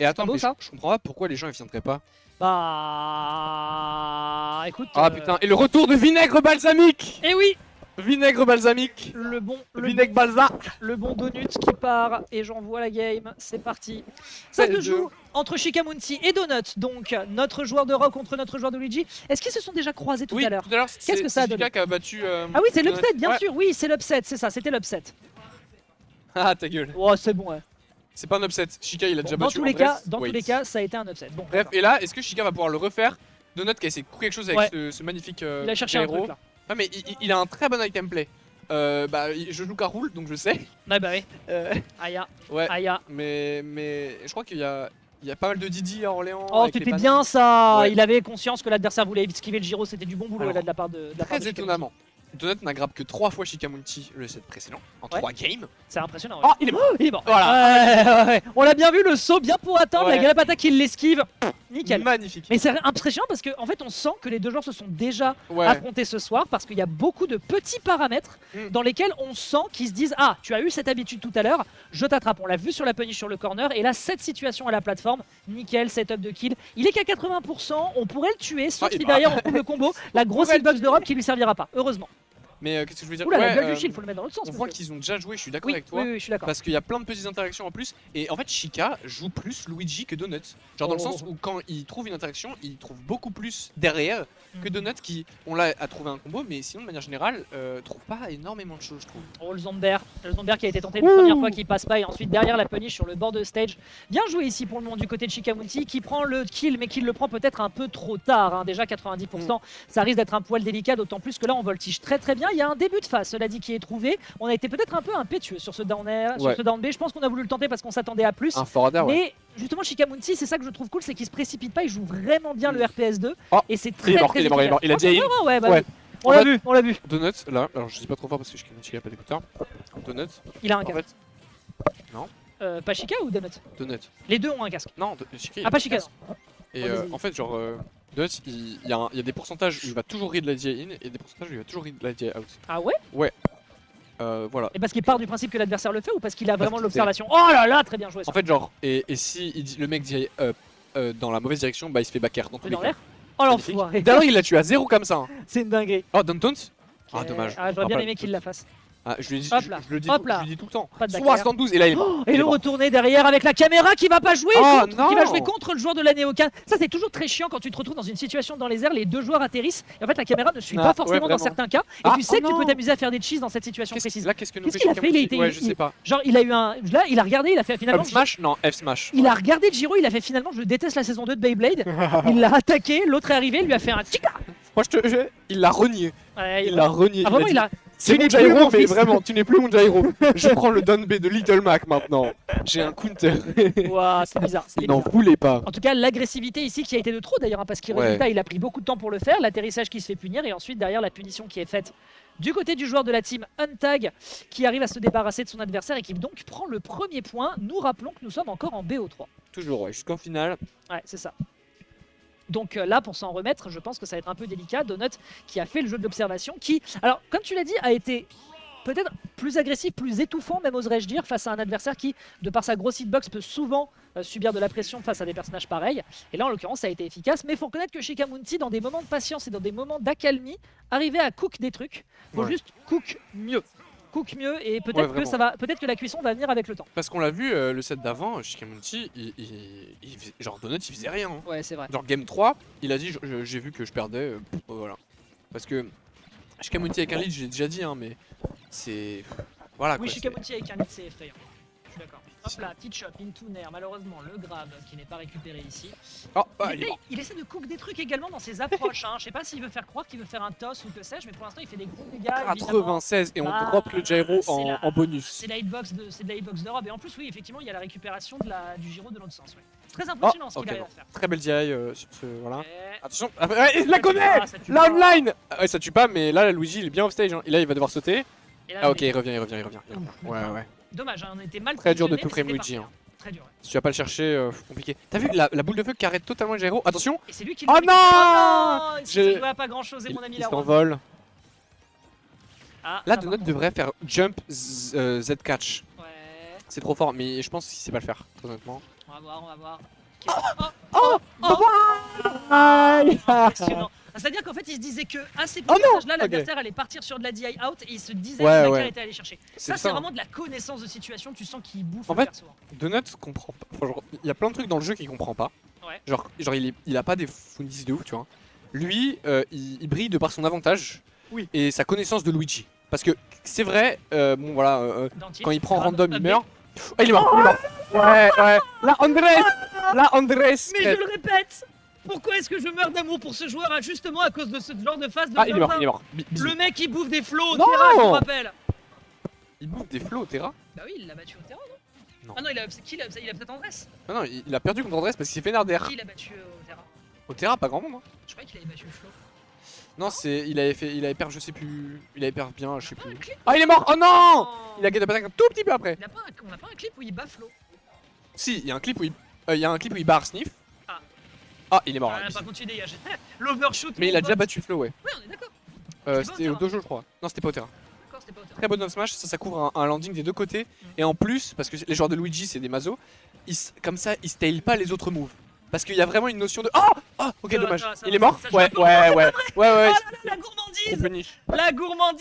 Et attends, beau, mais ça je comprends pas pourquoi les gens ils viendraient pas. Bah... Écoute... Ah putain, et le retour de vinaigre balsamique. Eh oui, Vinaigre balsamique. le bon Balsa. le bon Donut qui part et j'envoie la game, c'est parti. Ça se joue entre Shikamunti et Donut, donc notre joueur de rock contre notre joueur de Luigi. Est-ce qu'ils se sont déjà croisés tout à l'heure? Tout à l'heure, Qu'est-ce que ça a donné? Shika qui a battu. Ah oui, c'est Donut. l'upset, bien Ouais. sûr, oui, c'est l'upset, c'est ça, c'était l'upset. Ah ta gueule. Oh, c'est bon, ouais. C'est pas un upset. Shika il a déjà Dans battu. tous les cas, ça a été un upset. Bon, Bref, et là, est-ce que Shika va pouvoir le refaire? Donut qui a essayé de couper quelque chose avec ce magnifique. il a cherché un gyro. truc là. Ah, mais il a un très bon item play. Bah, je joue Caroul donc je sais. Ouais, bah oui. Euh, Aya, ouais, Aya. mais je crois qu'il y a pas mal de Didi à Orléans. Oh, avec les c'était bananes. bien ça. Ouais. Il avait conscience que l'adversaire voulait esquiver le Giro, c'était du bon boulot Alors, là de la part de Très de Shikamunti. étonnamment, Donut n'a grab que 3 fois Shikamunti le set précédent, en Ouais. 3 games. C'est impressionnant. Oh, il est mort. Il est mort. Voilà. Ouais. On l'a bien vu, le saut bien pour attendre, Ouais. la galapata qui l'esquive. Nickel. Magnifique. Mais c'est impressionnant parce qu'en fait on sent que les deux joueurs se sont déjà Ouais. affrontés ce soir parce qu'il y a beaucoup de petits paramètres dans lesquels on sent qu'ils se disent ah tu as eu cette habitude tout à l'heure, je t'attrape. On l'a vu sur la punish sur le corner et là cette situation à la plateforme, nickel, setup de kill. Il est qu'à 80%, on pourrait le tuer sauf si derrière on trouve le combo, la grosse hitbox d'Europe qui lui servira pas, heureusement. Mais qu'est-ce que je veux dire? Oula la gueule du shield, faut le mettre dans l'autre sens. On voit qu'ils ont déjà joué, je suis d'accord Oui, avec toi. oui, je suis d'accord. Parce qu'il y a plein de petites interactions en plus. Et en fait, Shika joue plus Luigi que Donut. Genre dans le sens où quand il trouve une interaction, il trouve beaucoup plus derrière que Donut qui, on l'a a trouvé un combo, mais sinon de manière générale, trouve pas énormément de choses, je trouve. Oh, le Zomber qui a été tenté une première fois qui passe pas et ensuite derrière la punish sur le bord de stage. Bien joué ici pour le moment du côté de Shikamunti qui prend le kill mais qui le prend peut-être un peu trop tard. Hein. Déjà 90%, ça risque d'être un poil délicat d'autant plus que là on voltige très bien. Il y a un début de phase, cela dit, qui est trouvé. On a été peut-être un peu impétueux sur ce down air, sur ce down B. Je pense qu'on a voulu le tenter parce qu'on s'attendait à plus. Un forwarder, mais justement Shikamunti, c'est ça que je trouve cool, c'est qu'il se précipite pas, il joue vraiment bien le RPS2 et c'est très il est mort, il a déjà ouais. On l'a vu. Donut, là, alors je dis pas trop fort parce que Shikamunti a pas d'écouteur. Donut. Il a un En casque. fait, non. Pas Shika ou Donut? Donut. Les deux ont un casque. Non, Shika. Ah, pas Shika. Et en fait, genre, Donut, il y a des pourcentages où il va toujours read la DI in et des pourcentages où il va toujours read la DI out. Ah ouais? Ouais. Voilà. Et parce qu'il part du principe que l'adversaire le fait ou parce qu'il a vraiment l'observation? Oh là là, très bien joué ça. En fait, genre, et si le mec dit up dans la mauvaise direction, bah il se fait back air dans tous les dans cas. l'air. Oh l'enfoiré. D'ailleurs, il l'a tué à 0 comme ça. Hein. C'est une dinguerie. Oh, don't taunt. Ah, dommage. Ah, j'aurais bien aimé qu'il la fasse. Ah, je lui dis, Hop là. je le dis, Hop là. je le dis tout le temps. Pas de back air. 72 et là il est mort. Et le retourner derrière avec la caméra qui va pas jouer Oh, contre, qui va jouer contre le joueur de la Néocan. Ça c'est toujours très chiant quand tu te retrouves dans une situation dans les airs, les deux joueurs atterrissent et en fait la caméra ne suit pas forcément dans certains cas et tu sais que tu peux t'amuser à faire des cheese dans cette situation précise. Là qu'est-ce que nous Qu'est-ce qu'il a fait? Il a été, ouais, je sais pas. Genre il a eu un, là il a regardé, il a fait finalement. F smash? Non, F smash. Il a regardé Giro, il a fait finalement je déteste la saison 2 de Beyblade. Il l'a attaqué, l'autre est arrivé, il lui a fait un tika. Moi il l'a renié. Ouais, il l'a renié. Ah, vraiment il a. C'est mon gyro, mais vraiment, tu n'es plus mon gyro. Je prends le down B de Little Mac maintenant. J'ai un counter. Ouah, c'est bizarre. Il n'en voulait pas. En tout cas, l'agressivité ici qui a été de trop d'ailleurs, hein, parce qu'il résultat, il a pris beaucoup de temps pour le faire. L'atterrissage qui se fait punir et ensuite derrière la punition qui est faite du côté du joueur de la team Untag qui arrive à se débarrasser de son adversaire et qui donc prend le premier point. Nous rappelons que nous sommes encore en BO3. Toujours, ouais, jusqu'en finale. Ouais, c'est ça. Donc là, pour s'en remettre, je pense que ça va être un peu délicat. Donut qui a fait le jeu de l'observation, qui, alors comme tu l'as dit, a été peut-être plus agressif, plus étouffant même oserais-je dire, face à un adversaire qui, de par sa grosse hitbox, peut souvent subir de la pression face à des personnages pareils. Et là, en l'occurrence, ça a été efficace. Mais il faut reconnaître que Shikamunti, dans des moments de patience et dans des moments d'accalmie, arrivait à cook des trucs. Faut juste cook mieux. Cook mieux et peut-être que ça va, peut-être que la cuisson va venir avec le temps. Parce qu'on l'a vu le set d'avant, Shikamunti, genre Donut il faisait rien. Hein. Ouais, c'est vrai. Genre game 3, il a dit j'ai vu que je perdais, voilà. Parce que Shikamunti avec un lead, j'ai déjà dit hein, mais c'est voilà oui, quoi. Shikamunti avec un lead c'est effrayant. Je suis d'accord. Hop là, Teach Up, into Nair, malheureusement le grab qui n'est pas récupéré ici. Oh, il essaie de cook des trucs également dans ses approches. Hein. Je sais pas s'il veut faire croire qu'il veut faire un toss ou que sais-je, mais pour l'instant il fait des gros dégâts. 96 et on drop le gyro en bonus. C'est la hitbox d'Europe. Et en plus, oui, effectivement, il y a la récupération du gyro de l'autre sens. Ouais. C'est très impressionnant ce qu'il arrive à faire. Très belle DI sur ce. Voilà. Et... Attention, il la connaît! Là online! Ouais, ça tue pas, mais là, Luigi il est bien off stage. Hein. Et là, il va devoir sauter. Là, ah, ok, il revient. Ouais. Dommage, hein, on était mal. Très dur de tout frame Luigi. Hein. Très dur. Ouais. Si tu vas pas le chercher, compliqué. T'as vu la boule de feu qui arrête totalement le gyro? Attention! Et c'est lui qui oh non! Il ne voit pas grand chose, et mon ami il s'envole. Ah, là, Donut devrait faire jump Z catch. Ouais. C'est trop fort, mais je pense qu'il sait pas le faire, très honnêtement. On va voir, on va voir. Oh, Impressionnant. C'est-à-dire qu'en fait, il se disait que à ces pourcentages-là, l'adversaire allait partir sur de la DI out et il se disait que Dakar était allé chercher. Ça, c'est vraiment de la connaissance de situation. Tu sens qu'il bouffe en le fait, perso. Donut comprend pas. Enfin, genre, il y a plein de trucs dans le jeu qu'il comprend pas. Ouais. Genre il a pas des fundis de ouf, tu vois. Lui, il brille de par son avantage et sa connaissance de Luigi. Parce que c'est vrai, bon voilà, quand il prend random, il meurt. Ah, il est mort, il est mort. Ouais, ouais. Là, Andrés. Mais je le répète, pourquoi est-ce que je meurs d'amour pour ce joueur justement à cause de ce genre de phase de Ah, il est mort, il est mort. Le mec, il bouffe des flots au Non. Terra, je vous rappelle. Il bouffe des flots au Terra. Bah oui, il l'a battu au Terra, non? Non. Ah non, il a peut-être Andrés. Non, non, il a perdu contre Andrés parce qu'il s'est fait nerder. Qui l'a battu au Terra? Au Terra, pas grand monde. Hein. Je croyais qu'il avait battu le flow. Non, il avait perdu, je sais plus. Il avait perdu bien, je sais plus. Clip. Ah, il est mort. Oh non. Il a get up attack un tout petit peu après. On a pas un clip où il bat Flo. Si, il y a un clip où il barre Sniff. Ah. Ah, il est mort. Par contre, il dégage. L'overshoot. Mais il a déjà battu Flo, ouais. Oui, on est d'accord. C'était au dojo, je crois. Non, c'était pas au Terra. D'accord, c'était pas au Terra. Très bon down smash, ça couvre un landing des deux côtés. Et en plus, parce que les joueurs de Luigi, c'est des mazos, comme ça, ils style pas les autres moves. Parce qu'il y a vraiment une notion de. Oh ok, dommage. Il est mort. Ouais. La gourmandise. Trop punish. La gourmandise.